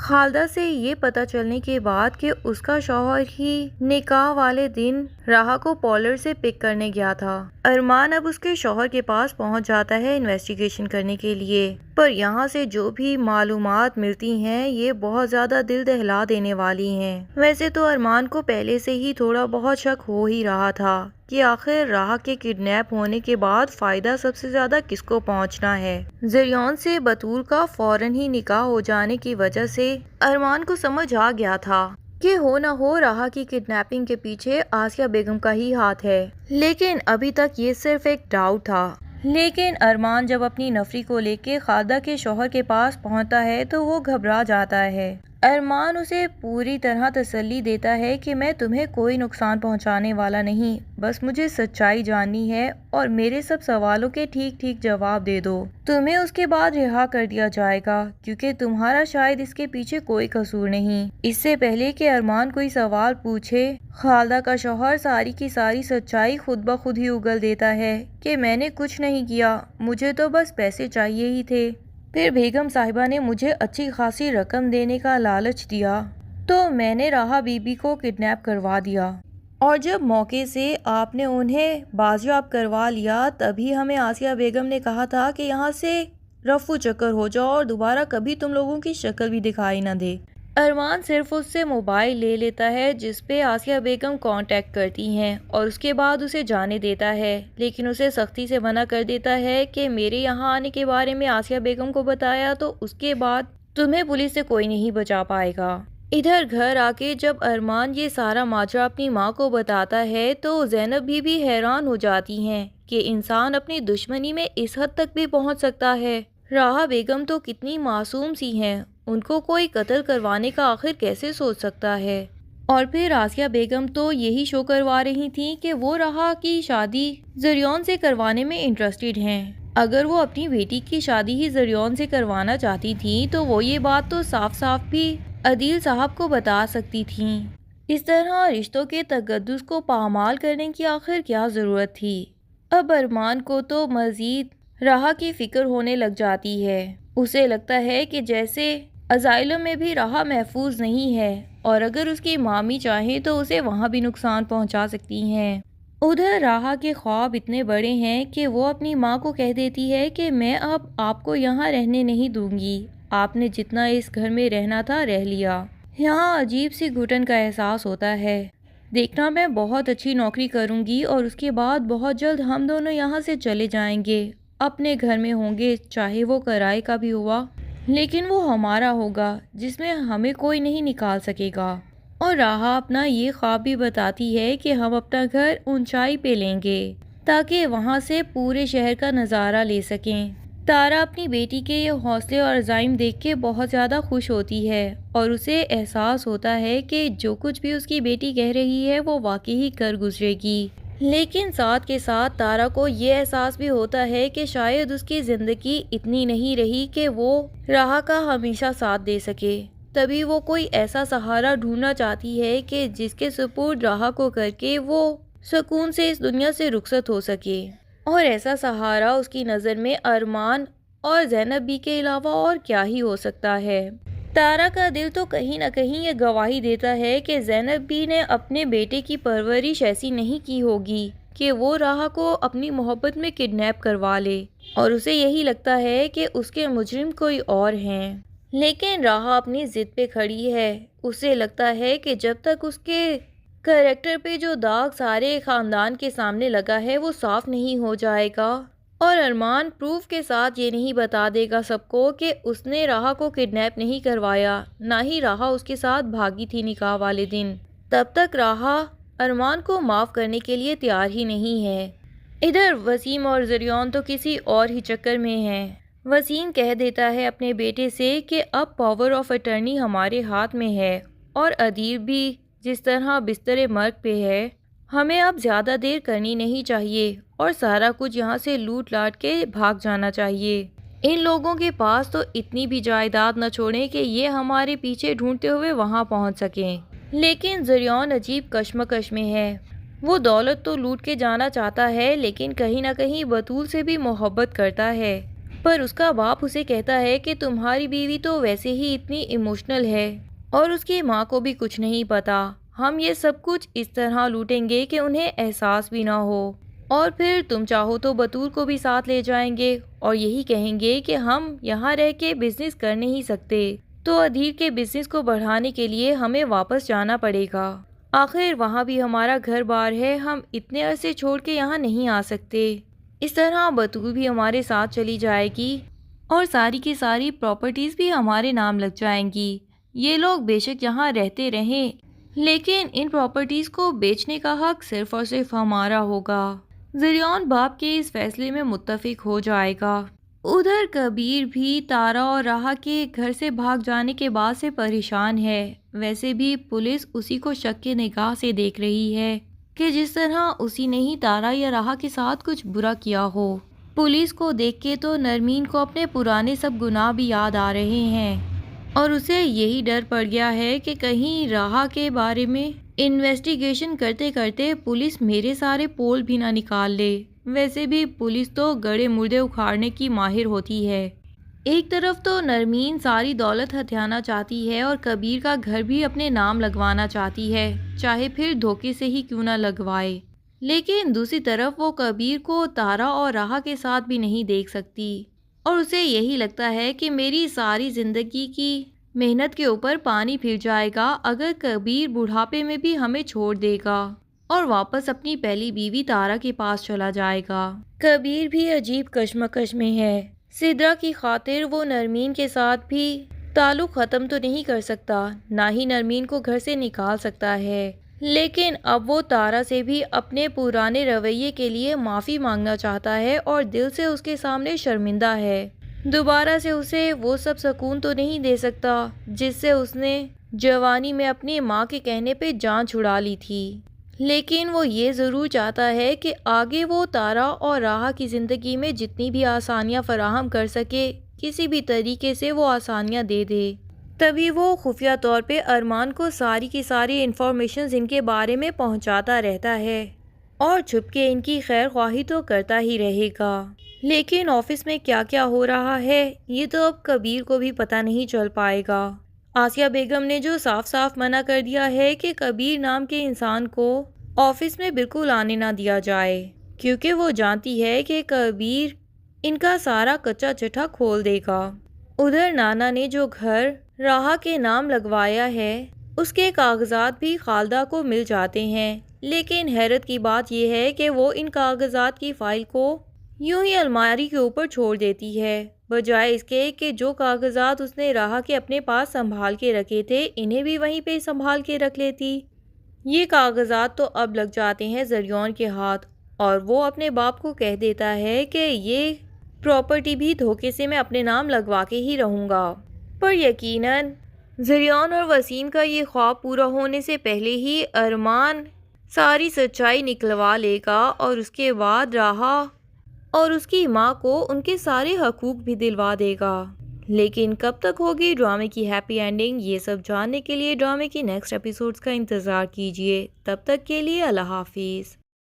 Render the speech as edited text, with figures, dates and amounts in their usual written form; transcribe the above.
خالدہ سے یہ پتہ چلنے کے بعد کہ اس کا شوہر ہی نکاح والے دن راہا کو پارلر سے پک کرنے گیا تھا، ارمان اب اس کے شوہر کے پاس پہنچ جاتا ہے انویسٹیگیشن کرنے کے لیے، پر یہاں سے جو بھی معلومات ملتی ہیں یہ بہت زیادہ دل دہلا دینے والی ہیں۔ ویسے تو ارمان کو پہلے سے ہی تھوڑا بہت شک ہو ہی رہا تھا کہ آخر راہا کے کڈنیپ ہونے کے بعد فائدہ سب سے زیادہ کس کو پہنچنا ہے۔ زریون سے بطول کا فوراً ہی نکاح ہو جانے کی وجہ سے ارمان کو سمجھ آ گیا تھا کہ ہو نہ ہو راہا کی کڈنیپنگ کے پیچھے آسیہ بیگم کا ہی ہاتھ ہے، لیکن ابھی تک یہ صرف ایک ڈاؤٹ تھا۔ لیکن ارمان جب اپنی نفری کو لے کے خالدہ کے شوہر کے پاس پہنچتا ہے تو وہ گھبرا جاتا ہے۔ ارمان اسے پوری طرح تسلی دیتا ہے کہ میں تمہیں کوئی نقصان پہنچانے والا نہیں، بس مجھے سچائی جاننی ہے اور میرے سب سوالوں کے ٹھیک ٹھیک جواب دے دو، تمہیں اس کے بعد رہا کر دیا جائے گا، کیونکہ تمہارا شاید اس کے پیچھے کوئی قصور نہیں۔ اس سے پہلے کہ ارمان کوئی سوال پوچھے، خالدہ کا شوہر ساری کی ساری سچائی خود بخود ہی اگل دیتا ہے کہ میں نے کچھ نہیں کیا، مجھے تو بس پیسے چاہیے ہی تھے، پھر بیگم صاحبہ نے مجھے اچھی خاصی رقم دینے کا لالچ دیا تو میں نے راہا بی بی کو کڈنیپ کروا دیا، اور جب موقع سے آپ نے انہیں بازیاب کروا لیا تبھی ہمیں آسیہ بیگم نے کہا تھا کہ یہاں سے رفو چکر ہو جاؤ اور دوبارہ کبھی تم لوگوں کی شکل بھی دکھائی نہ دے۔ ارمان صرف اس سے موبائل لے لیتا ہے جس پہ آسیہ بیگم کانٹیکٹ کرتی ہیں اور اس کے بعد اسے جانے دیتا ہے، لیکن اسے سختی سے منع کر دیتا ہے کہ میرے یہاں آنے کے بارے میں آسیہ بیگم کو بتایا تو اس کے بعد تمہیں پولیس سے کوئی نہیں بچا پائے گا۔ ادھر گھر آ کے جب ارمان یہ سارا ماجرا اپنی ماں کو بتاتا ہے تو زینب بھی حیران ہو جاتی ہیں کہ انسان اپنی دشمنی میں اس حد تک بھی پہنچ سکتا ہے۔ راہا بیگم تو کتنی معصوم سی ہیں، ان کو کوئی قتل کروانے کا آخر کیسے سوچ سکتا ہے؟ اور پھر آسیہ بیگم تو یہی شو کروا رہی تھیں کہ وہ راہا کی شادی زریون سے کروانے میں انٹرسٹڈ ہیں۔ اگر وہ اپنی بیٹی کی شادی ہی زریون سے کروانا چاہتی تھیں تو وہ یہ بات تو صاف صاف بھی عدیل صاحب کو بتا سکتی تھیں۔ اس طرح رشتوں کے تقدس کو پامال کرنے کی آخر کیا ضرورت تھی؟ اب ارمان کو تو مزید راہا کی فکر ہونے لگ جاتی ہے۔ اسے لگتا ہے کہ جیسے اسائلم میں بھی راہا محفوظ نہیں ہے اور اگر اس کی مامی چاہیں تو اسے وہاں بھی نقصان پہنچا سکتی ہیں۔ ادھر راہا کے خواب اتنے بڑے ہیں کہ وہ اپنی ماں کو کہہ دیتی ہے کہ میں اب آپ کو یہاں رہنے نہیں دوں گی، آپ نے جتنا اس گھر میں رہنا تھا رہ لیا۔ یہاں عجیب سی گھٹن کا احساس ہوتا ہے، دیکھنا میں بہت اچھی نوکری کروں گی اور اس کے بعد بہت جلد ہم دونوں یہاں سے چلے جائیں گے، اپنے گھر میں ہوں گے، چاہے وہ کرائے کا بھی ہوا لیکن وہ ہمارا ہوگا، جس میں ہمیں کوئی نہیں نکال سکے گا۔ اور راہا اپنا یہ خواب بھی بتاتی ہے کہ ہم اپنا گھر اونچائی پہ لیں گے تاکہ وہاں سے پورے شہر کا نظارہ لے سکیں۔ تارا اپنی بیٹی کے یہ حوصلے اور عزائم دیکھ کے بہت زیادہ خوش ہوتی ہے اور اسے احساس ہوتا ہے کہ جو کچھ بھی اس کی بیٹی کہہ رہی ہے وہ واقعی ہی کر گزرے گی، لیکن ساتھ کے ساتھ تارا کو یہ احساس بھی ہوتا ہے کہ شاید اس کی زندگی اتنی نہیں رہی کہ وہ راہا کا ہمیشہ ساتھ دے سکے، تبھی وہ کوئی ایسا سہارا ڈھونڈنا چاہتی ہے کہ جس کے سپرد راہا کو کر کے وہ سکون سے اس دنیا سے رخصت ہو سکے، اور ایسا سہارا اس کی نظر میں ارمان اور زینب بی کے علاوہ اور کیا ہی ہو سکتا ہے۔ تارا کا دل تو کہیں نہ کہیں یہ گواہی دیتا ہے کہ زینب بی نے اپنے بیٹے کی پرورش ایسی نہیں کی ہوگی کہ وہ راہا کو اپنی محبت میں کڈنیپ کروا لے، اور اسے یہی لگتا ہے کہ اس کے مجرم کوئی اور ہیں۔ لیکن راہا اپنی ضد پہ کھڑی ہے، اسے لگتا ہے کہ جب تک اس کے کریکٹر پہ جو داغ سارے خاندان کے سامنے لگا ہے وہ صاف نہیں ہو جائے گا، اور ارمان پروف کے ساتھ یہ نہیں بتا دے گا سب کو کہ اس نے راہا کو کڈنیپ نہیں کروایا، نہ ہی راہا اس کے ساتھ بھاگی تھی نکاح والے دن، تب تک راہا ارمان کو معاف کرنے کے لیے تیار ہی نہیں ہے۔ ادھر وسیم اور زریون تو کسی اور ہی چکر میں ہیں۔ وسیم کہہ دیتا ہے اپنے بیٹے سے کہ اب پاور آف اٹرنی ہمارے ہاتھ میں ہے، اور عدیل بھی جس طرح بستر مرگ پہ ہے، ہمیں اب زیادہ دیر کرنی نہیں چاہیے اور سارا کچھ یہاں سے لوٹ لاٹ کے بھاگ جانا چاہیے۔ ان لوگوں کے پاس تو اتنی بھی جائیداد نہ چھوڑیں کہ یہ ہمارے پیچھے ڈھونڈتے ہوئے وہاں پہنچ سکیں۔ لیکن زریون عجیب کشمکش میں ہے، وہ دولت تو لوٹ کے جانا چاہتا ہے لیکن کہیں نہ کہیں بطول سے بھی محبت کرتا ہے، پر اس کا باپ اسے کہتا ہے کہ تمہاری بیوی تو ویسے ہی اتنی ایموشنل ہے اور اس کی ماں کو بھی کچھ نہیں پتا، ہم یہ سب کچھ اس طرح لوٹیں گے کہ انہیں احساس بھی نہ ہو، اور پھر تم چاہو تو بطور کو بھی ساتھ لے جائیں گے اور یہی کہیں گے کہ ہم یہاں رہ کے بزنس کر نہیں سکتے، تو ادھیر کے بزنس کو بڑھانے کے لیے ہمیں واپس جانا پڑے گا، آخر وہاں بھی ہمارا گھر بار ہے، ہم اتنے عرصے چھوڑ کے یہاں نہیں آ سکتے، اس طرح بطور بھی ہمارے ساتھ چلی جائے گی اور ساری کی ساری پراپرٹیز بھی ہمارے نام لگ جائیں گی، یہ لوگ بے شک یہاں رہتے رہیں لیکن ان پراپرٹیز کو بیچنے کا حق صرف اور صرف ہمارا ہوگا۔ زریون باپ کے اس فیصلے میں متفق ہو جائے گا۔ ادھر کبیر بھی تارا اور راہا کے گھر سے بھاگ جانے کے بعد سے پریشان ہے، ویسے بھی پولیس اسی کو شک کے نگاہ سے دیکھ رہی ہے کہ جس طرح اسی نے ہی تارا یا راہا کے ساتھ کچھ برا کیا ہو۔ پولیس کو دیکھ کے تو نرمین کو اپنے پرانے سب گناہ بھی یاد آ رہے ہیں اور اسے یہی ڈر پڑ گیا ہے کہ کہیں راہا کے بارے میں انویسٹیگیشن کرتے کرتے پولیس میرے سارے پول بھی نہ نکال لے، ویسے بھی پولیس تو گڑے مردے اکھاڑنے کی ماہر ہوتی ہے۔ ایک طرف تو نرمین ساری دولت ہتھیانا چاہتی ہے اور کبیر کا گھر بھی اپنے نام لگوانا چاہتی ہے، چاہے پھر دھوکے سے ہی کیوں نہ لگوائے، لیکن دوسری طرف وہ کبیر کو تارا اور راہا کے ساتھ بھی نہیں دیکھ سکتی اور اسے یہی لگتا ہے کہ میری ساری زندگی کی محنت کے اوپر پانی پھر جائے گا اگر کبیر بڑھاپے میں بھی ہمیں چھوڑ دے گا اور واپس اپنی پہلی بیوی تارا کے پاس چلا جائے گا۔ کبیر بھی عجیب کشمکش میں ہے، سدرا کی خاطر وہ نرمین کے ساتھ بھی تعلق ختم تو نہیں کر سکتا، نہ ہی نرمین کو گھر سے نکال سکتا ہے، لیکن اب وہ تارا سے بھی اپنے پرانے رویے کے لیے معافی مانگنا چاہتا ہے اور دل سے اس کے سامنے شرمندہ ہے، دوبارہ سے اسے وہ سب سکون تو نہیں دے سکتا جس سے اس نے جوانی میں اپنی ماں کے کہنے پہ جان چھڑا لی تھی، لیکن وہ یہ ضرور چاہتا ہے کہ آگے وہ تارا اور راہا کی زندگی میں جتنی بھی آسانیاں فراہم کر سکے کسی بھی طریقے سے وہ آسانیاں دے دے۔ تبھی وہ خفیہ طور پہ ارمان کو ساری کی ساری انفارمیشنز ان کے بارے میں پہنچاتا رہتا ہے اور چھپ کے ان کی خیر خواہی تو کرتا ہی رہے گا، لیکن آفس میں کیا کیا ہو رہا ہے یہ تو اب کبیر کو بھی پتہ نہیں چل پائے گا۔ آسیہ بیگم نے جو صاف صاف منع کر دیا ہے کہ کبیر نام کے انسان کو آفس میں بالکل آنے نہ دیا جائے، کیونکہ وہ جانتی ہے کہ کبیر ان کا سارا کچا چٹھا کھول دے گا۔ ادھر نانا نے جو گھر راہا کے نام لگوایا ہے اس کے کاغذات بھی خالدہ کو مل جاتے ہیں، لیکن حیرت کی بات یہ ہے کہ وہ ان کاغذات کی فائل کو یوں ہی الماری کے اوپر چھوڑ دیتی ہے، بجائے اس کے کہ جو کاغذات اس نے راہا کے اپنے پاس سنبھال کے رکھے تھے انہیں بھی وہیں پہ سنبھال کے رکھ لیتی۔ یہ کاغذات تو اب لگ جاتے ہیں زریون کے ہاتھ اور وہ اپنے باپ کو کہہ دیتا ہے کہ یہ پراپرٹی بھی دھوکے سے میں اپنے نام لگوا کے ہی رہوں گا، پر یقیناً زریون اور وسیم کا یہ خواب پورا ہونے سے پہلے ہی ارمان ساری سچائی نکلوا لے گا اور اس کے بعد راہا اور اس کی ماں کو ان کے سارے حقوق بھی دلوا دے گا، لیکن کب تک ہوگی ڈرامے کی ہیپی اینڈنگ یہ سب جاننے کے لیے ڈرامے کی نیکسٹ ایپیسوڈز کا انتظار کیجیے، تب تک کے لیے اللہ حافظ۔